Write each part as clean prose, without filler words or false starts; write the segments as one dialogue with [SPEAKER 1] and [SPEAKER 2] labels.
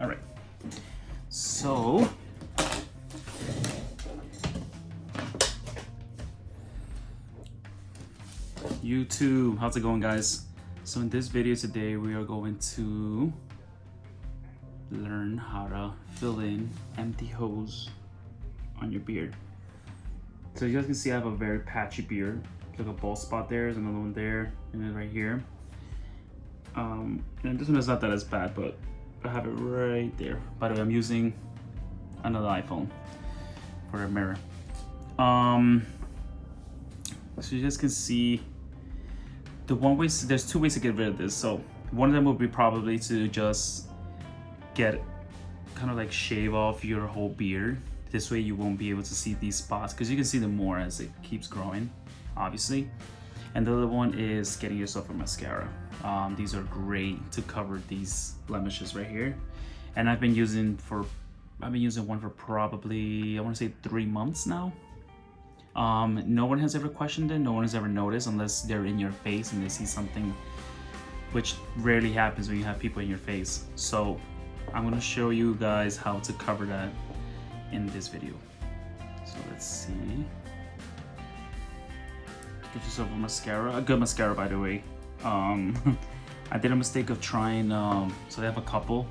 [SPEAKER 1] All right. So YouTube, how's it going, guys? So in this video today, we are going to learn how to fill in empty holes on your beard. So you guys can see I have a very patchy beard. Like a bald spot there, there's another one there, and then right here. And this one is not that as bad, but I have it right there. By the way, I'm using another iPhone for a mirror. So you guys can see there's two ways to get rid of this. So one of them would be probably to just get kind of like shave off your whole beard. This way you won't be able to see these spots because you can see them more as it keeps growing, obviously. And the other one is getting yourself a mascara. These are great to cover these blemishes right here. And I've been using one for probably, I want to say 3 months now. No one has ever questioned it, no one has ever noticed unless they're in your face and they see something, which rarely happens when you have people in your face. So I'm gonna show you guys how to cover that in this video. So let's see. Get yourself a mascara, a good mascara, by the way. I did a mistake of trying, so they have a couple.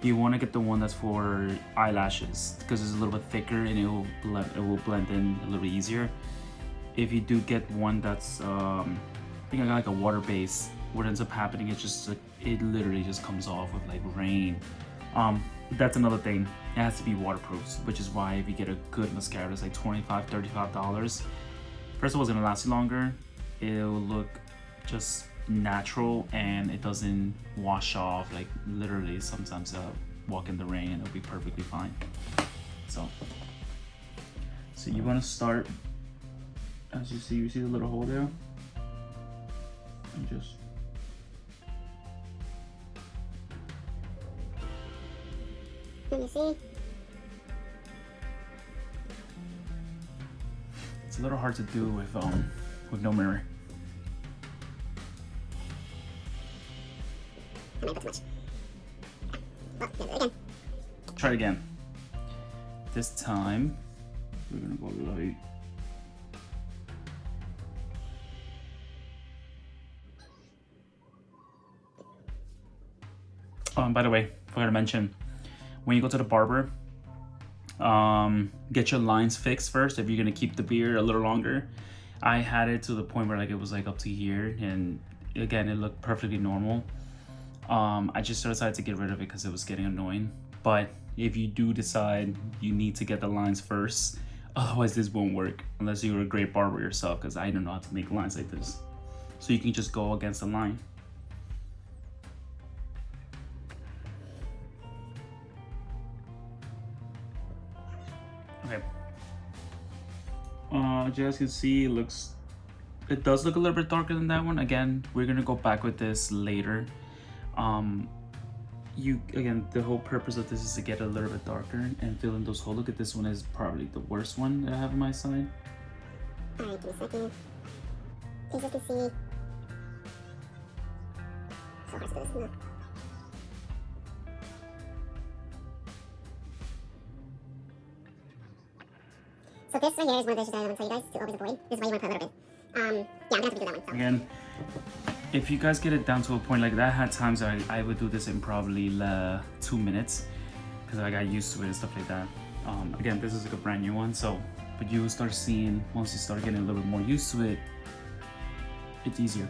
[SPEAKER 1] You want to get the one that's for eyelashes because it's a little bit thicker and it will blend in a little bit easier. If you do get one that's I think I got like a water base, what ends up happening is just like, it literally just comes off with like rain. That's another thing, it has to be waterproof, which is why if you get a good mascara it's like $25-$35. First of all, it's gonna last you longer, it'll look just natural, and it doesn't wash off. Like literally sometimes I walk in the rain and it'll be perfectly fine. So you want to start, as you see the little hole there, and just
[SPEAKER 2] can you see?
[SPEAKER 1] It's a little hard to do with no mirror.
[SPEAKER 2] I might put too much. Well, do it again.
[SPEAKER 1] Try it again. This time we're gonna go light. Oh, and by the way, forgot to mention, when you go to the barber, get your lines fixed first if you're gonna keep the beard a little longer. I had it to the point where like it was like up to here, and again it looked perfectly normal. I just decided to get rid of it because it was getting annoying. But if you do decide you need to get the lines first, otherwise this won't work unless you're a great barber yourself, because I don't know how to make lines like this. So you can just go against the line. Okay. As you guys can see, it does look a little bit darker than that one. Again, we're gonna go back with this later. Again, the whole purpose of this is to get a little bit darker and fill in those holes. Look at this one, is probably the worst one that I have on my side.
[SPEAKER 2] Alright, give me a second. As you can see, so hard to do this, no. So this right here is one of the dishes that I want to tell you guys to overavoid. This is why you want to put a little bit. Yeah, I'm gonna have to do that one. So.
[SPEAKER 1] Again, if you guys get it down to a point like that, I had times I would do this in probably 2 minutes because I got used to it and stuff like that. Again, this is like a brand new one, so but you will start seeing once you start getting a little bit more used to it, it's easier.